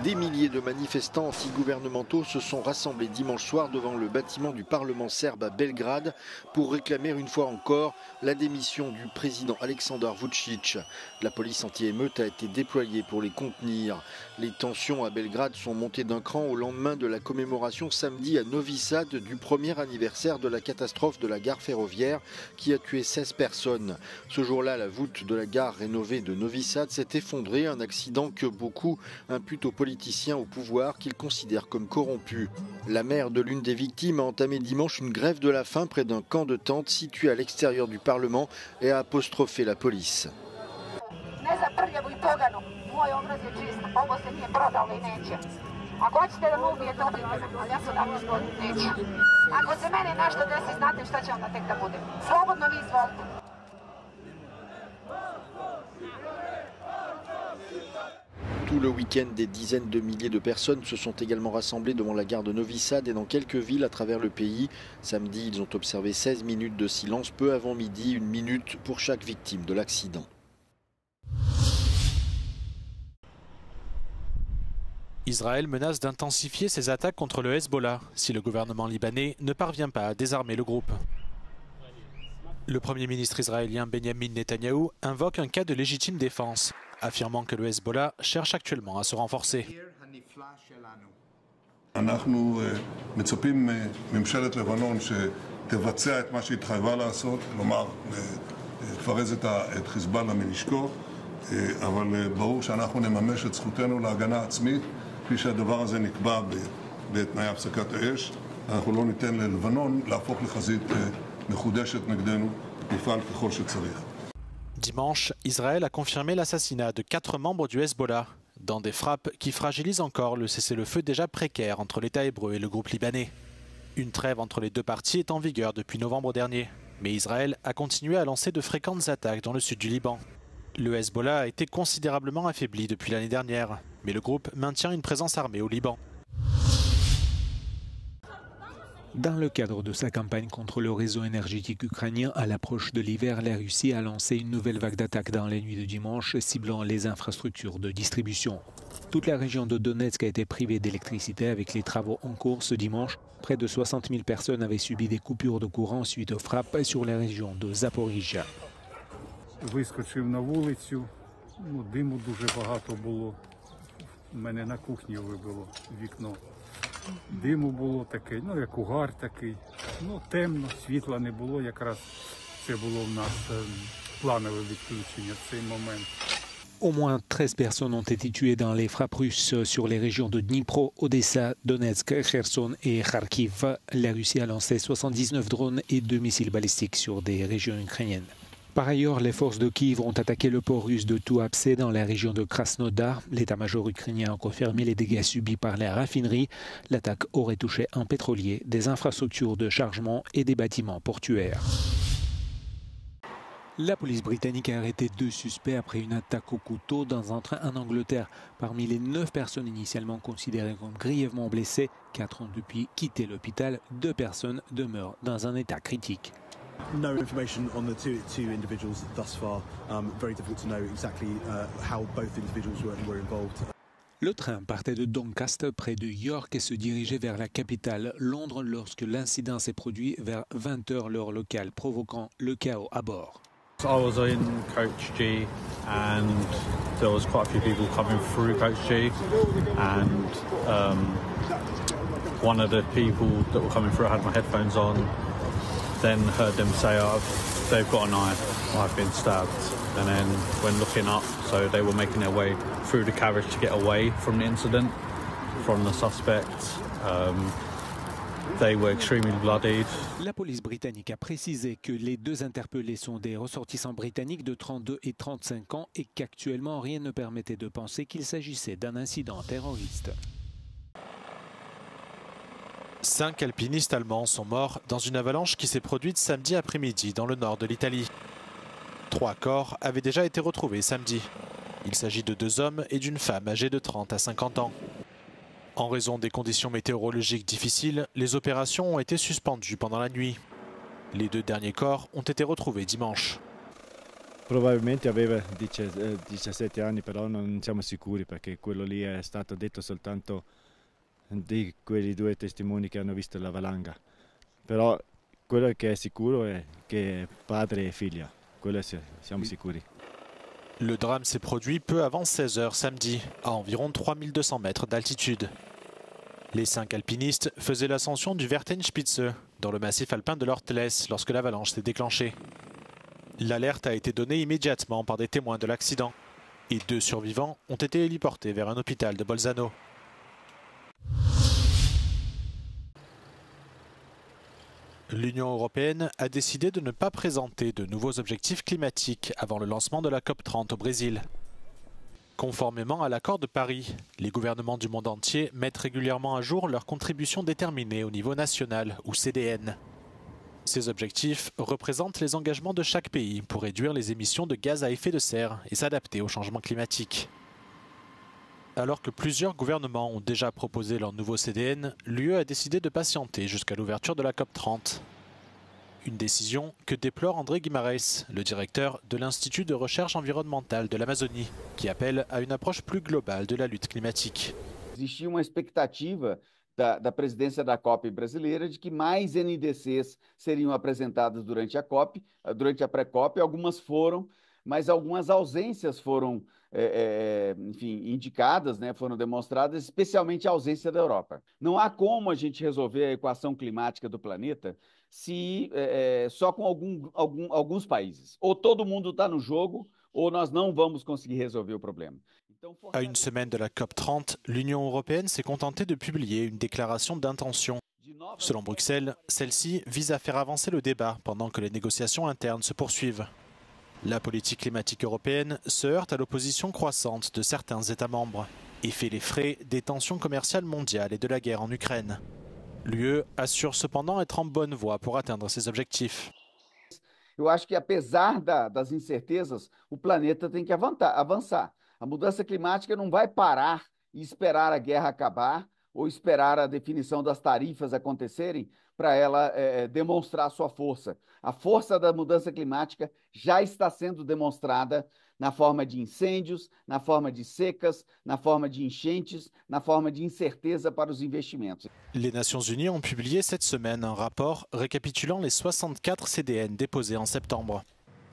Des milliers de manifestants anti-gouvernementaux se sont rassemblés dimanche soir devant le bâtiment du Parlement serbe à Belgrade pour réclamer une fois encore la démission du président Aleksandar Vučić. La police anti-émeute a été déployée pour les contenir. Les tensions à Belgrade sont montées d'un cran au lendemain de la commémoration samedi à Novi Sad du premier anniversaire de la catastrophe de la gare ferroviaire qui a tué 16 personnes. Ce jour-là, la voûte de la gare rénovée de Novi Sad s'est effondrée, un accident que beaucoup imputent aux politiciens au pouvoir qu'ils considèrent comme corrompus. La mère de l'une des victimes a entamé dimanche une grève de la faim près d'un camp de tente situé à l'extérieur du Parlement et a apostrophé la police. Tout le week-end, des dizaines de milliers de personnes se sont également rassemblées devant la gare de Novi Sad et dans quelques villes à travers le pays. Samedi, ils ont observé 16 minutes de silence, peu avant midi, 1 minute pour chaque victime de l'accident. Israël menace d'intensifier ses attaques contre le Hezbollah si le gouvernement libanais ne parvient pas à désarmer le groupe. Le Premier ministre israélien Benjamin Netanyahou invoque un cas de légitime défense, affirmant que le Hezbollah cherche actuellement à se renforcer. אנחנו מצפים מממשלת לבנון שתבצע את מה שהתחייבה לעשות, כלומר לפרז את חיזבאללה מנשקו, אבל ברור שאנחנו נממש את זכותנו להגנה עצמית, כפי שהדבר הזה נקבע בתנאי הפסקת האש. אנחנו לא ניתן ללבנון להפוך לחזית מחודשת נגדנו, נפעל ככל שצריך. Dimanche, Israël a confirmé l'assassinat de 4 membres du Hezbollah, dans des frappes qui fragilisent encore le cessez-le-feu déjà précaire entre l'État hébreu et le groupe libanais. Une trêve entre les deux parties est en vigueur depuis novembre dernier, mais Israël a continué à lancer de fréquentes attaques dans le sud du Liban. Le Hezbollah a été considérablement affaibli depuis l'année dernière, mais le groupe maintient une présence armée au Liban. Dans le cadre de sa campagne contre le réseau énergétique ukrainien à l'approche de l'hiver, la Russie a lancé une nouvelle vague d'attaques dans les nuits de dimanche, ciblant les infrastructures de distribution. Toute la région de Donetsk a été privée d'électricité avec les travaux en cours ce dimanche. Près de 60 000 personnes avaient subi des coupures de courant suite aux frappes sur la région de Zaporizhia. Вискочив на вулицю, диму дуже багато було. У мене на кухні вибило вікно. Диму було таке, як угар такий. Темно, світла не було, якраз це було в нас планове відключення в цей момент. Au moins 13 personnes ont été tuées dans les frappes russes sur les régions de Dnipro, Odessa, Donetsk, Kherson et Kharkiv. La Russie a lancé 79 drones et 2 missiles balistiques sur des régions ukrainiennes. Par ailleurs, les forces de Kiev ont attaqué le port russe de Tuapse dans la région de Krasnodar. L'état-major ukrainien a confirmé les dégâts subis par la raffinerie. L'attaque aurait touché un pétrolier, des infrastructures de chargement et des bâtiments portuaires. La police britannique a arrêté 2 suspects après une attaque au couteau dans un train en Angleterre. Parmi les 9 personnes initialement considérées comme grièvement blessées, 4 ont depuis quitté l'hôpital. 2 personnes demeurent dans un état critique. No information on the two individuals thus far. Very difficult to know exactly how both individuals were involved. Le train partait de Doncaster près de York et se dirigeait vers la capitale, Londres, lorsque l'incident s'est produit vers 20 h l'heure locale, provoquant le chaos à bord. I was in Coach G and there was quite a few people coming through Coach G and one of the people that were coming through had my headphones on. Then heard them say, they've got a knife, I've been stabbed. And then when looking up, so they were making their way through the carriage to get away from the incident, from the suspect. They were extremely bloodied. La police britannique a précisé que les 2 interpellés sont des ressortissants britanniques de 32 et 35 ans et qu'actuellement rien ne permettait de penser qu'il s'agissait d'un incident terroriste. 5 alpinistes allemands sont morts dans une avalanche qui s'est produite samedi après-midi dans le nord de l'Italie. 3 corps avaient déjà été retrouvés samedi. Il s'agit de 2 hommes et d'une femme âgée de 30 à 50 ans. En raison des conditions météorologiques difficiles, les opérations ont été suspendues pendant la nuit. Les 2 derniers corps ont été retrouvés dimanche. Probabilmente aveva 17 anni, però non siamo sicuri perché quello lì è stato detto soltanto di quei due testimoni che hanno visto la valanga. Però quello che è sicuro è che è padre e figlia, quello siamo sicuri. Le drame s'est produit peu avant 16 h samedi, à environ 3200 mètres d'altitude. Les 5 alpinistes faisaient l'ascension du Vertenspitze, dans le massif alpin de l'Ortles, lorsque l'avalanche s'est déclenchée. L'alerte a été donnée immédiatement par des témoins de l'accident, et 2 survivants ont été héliportés vers un hôpital de Bolzano. L'Union européenne a décidé de ne pas présenter de nouveaux objectifs climatiques avant le lancement de la COP30 au Brésil. Conformément à l'accord de Paris, les gouvernements du monde entier mettent régulièrement à jour leurs contributions déterminées au niveau national ou CDN. Ces objectifs représentent les engagements de chaque pays pour réduire les émissions de gaz à effet de serre et s'adapter au changement climatique. Alors que plusieurs gouvernements ont déjà proposé leur nouveau CDN, l'UE a décidé de patienter jusqu'à l'ouverture de la COP30. Une décision que déplore André Guimarães, le directeur de l'Institut de recherche environnementale de l'Amazonie, qui appelle à une approche plus globale de la lutte climatique. Existia uma expectativa da presidência da COP brasileira de que mais NDCs seriam apresentadas durante a COP, durante a pré-COP. Algumas foram, mas algumas ausências foram enfim, indicadas, né, foram demonstradas, especialmente a ausência da Europa. Não há como a gente resolver a equação climática do planeta só com alguns países. Ou todo mundo está no jogo, ou nós não vamos conseguir resolver o problema. À une semaine de la COP30, l'Union européenne s'est contentée de publier une déclaration d'intention. Selon Bruxelles, celle-ci vise à faire avancer le débat pendant que les négociations internes se poursuivent. La politique climatique européenne se heurte à l'opposition croissante de certains États membres et fait les frais des tensions commerciales mondiales et de la guerre en Ukraine. L'UE assure cependant être en bonne voie pour atteindre ses objectifs. Eu acho que apesar das incertezas, o planeta tem que avançar. A mudança climática não vai parar e esperar a guerra acabar ou esperar a definição das tarifas acontecerem para ela demonstrar sua força. A força da mudança climática já está sendo demonstrada na forma de incêndios, na forma de secas, na forma de enchentes, na forma de incerteza para os investimentos. Les Nations Unies ont publié cette semaine un rapport récapitulant les 64 CDN déposés en septembre.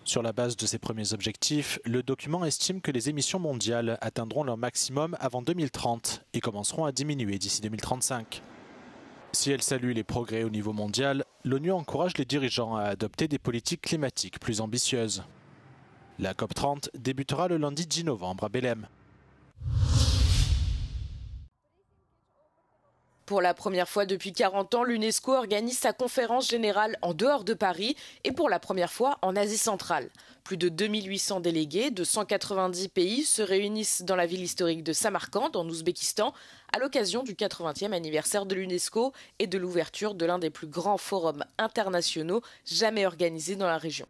Sur la base de ces premiers objectifs, le document estime que les émissions mondiales atteindront leur maximum avant 2030 et commenceront à diminuer d'ici 2035. Si elle salue les progrès au niveau mondial, l'ONU encourage les dirigeants à adopter des politiques climatiques plus ambitieuses. La COP30 débutera le lundi 10 novembre à Belém. Pour la première fois depuis 40 ans, l'UNESCO organise sa conférence générale en dehors de Paris et pour la première fois en Asie centrale. Plus de 2800 délégués de 190 pays se réunissent dans la ville historique de Samarcande, en Ouzbékistan, à l'occasion du 80e anniversaire de l'UNESCO et de l'ouverture de l'un des plus grands forums internationaux jamais organisés dans la région.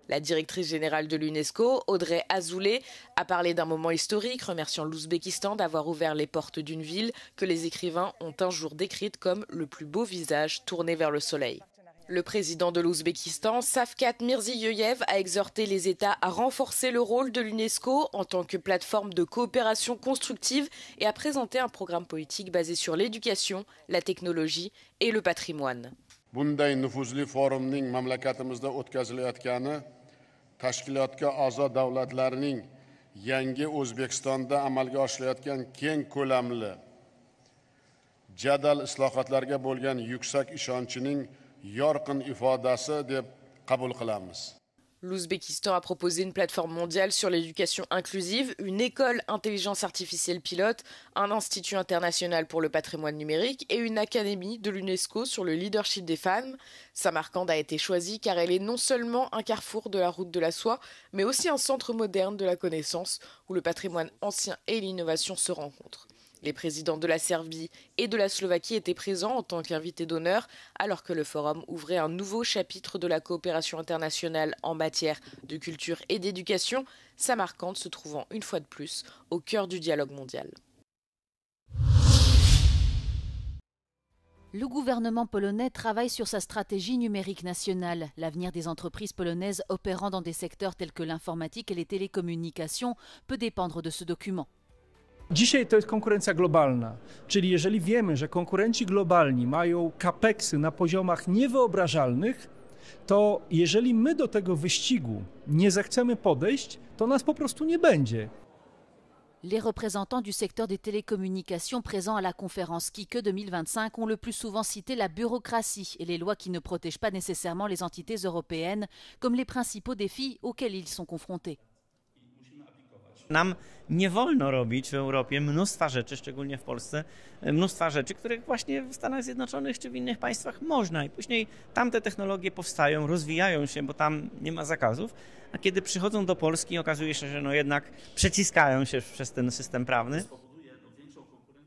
La directrice générale de l'UNESCO, Audrey Azoulay, a parlé d'un moment historique, remerciant l'Ouzbékistan d'avoir ouvert les portes d'une ville que les écrivains ont un jour décrite comme le plus beau visage tourné vers le soleil. Le président de l'Ouzbékistan, Shavkat Mirziyoyev, a exhorté les États à renforcer le rôle de l'UNESCO en tant que plateforme de coopération constructive et a présenté un programme politique basé sur l'éducation, la technologie et le patrimoine. Tashkilotga a'zo davlatlarning yangi O'zbekistonda amalga oshirilayotgan keng ko'lamli jadal islohotlarga bo'lgan yuksak ishonchining yorqin ifodasi deb qabul qilamiz. L'Ouzbékistan a proposé une plateforme mondiale sur l'éducation inclusive, une école intelligence artificielle pilote, un institut international pour le patrimoine numérique et une académie de l'UNESCO sur le leadership des femmes. Samarcande a été choisie car elle est non seulement un carrefour de la route de la soie, mais aussi un centre moderne de la connaissance où le patrimoine ancien et l'innovation se rencontrent. Les présidents de la Serbie et de la Slovaquie étaient présents en tant qu'invités d'honneur, alors que le forum ouvrait un nouveau chapitre de la coopération internationale en matière de culture et d'éducation, Samarcande se trouvant une fois de plus au cœur du dialogue mondial. Le gouvernement polonais travaille sur sa stratégie numérique nationale. L'avenir des entreprises polonaises opérant dans des secteurs tels que l'informatique et les télécommunications peut dépendre de ce document. Dzisiaj to jest konkurencja globalna, czyli jeżeli wiemy, że konkurenci globalni mają capeksy na poziomach niewyobrażalnych, to jeżeli my do tego wyścigu nie zechcemy podejść, to nas po prostu nie będzie. Les représentants du secteur des télécommunications présents à la conférence KIKE 2025 ont le plus souvent cité la bureaucratie et les lois qui ne protègent pas nécessairement les entités européennes comme les principaux défis auxquels ils sont confrontés. Nam nie wolno robić w Europie mnóstwa rzeczy, szczególnie w Polsce, mnóstwa rzeczy, których właśnie w Stanach Zjednoczonych czy w innych państwach można i później tamte technologie powstają, rozwijają się, bo tam nie ma zakazów, a kiedy przychodzą do Polski okazuje się, że jednak przeciskają się przez ten system prawny.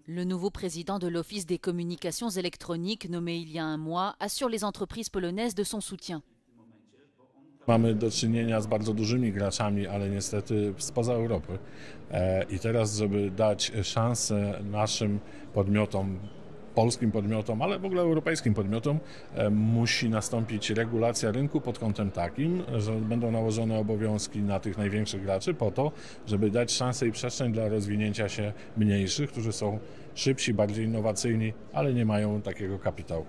Le nouveau président de l'Office des communications électroniques, nommé il y a un mois, assure les entreprises polonaises de son soutien. Mamy do czynienia z bardzo dużymi graczami, ale niestety spoza Europy. I teraz, żeby dać szansę naszym podmiotom, polskim podmiotom, ale w ogóle europejskim podmiotom, musi nastąpić regulacja rynku pod kątem takim, że będą nałożone obowiązki na tych największych graczy po to, żeby dać szansę i przestrzeń dla rozwinięcia się mniejszych, którzy są szybsi, bardziej innowacyjni, ale nie mają takiego kapitału.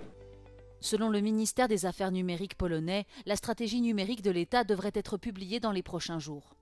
Selon le ministère des Affaires numériques polonais, la stratégie numérique de l'État devrait être publiée dans les prochains jours.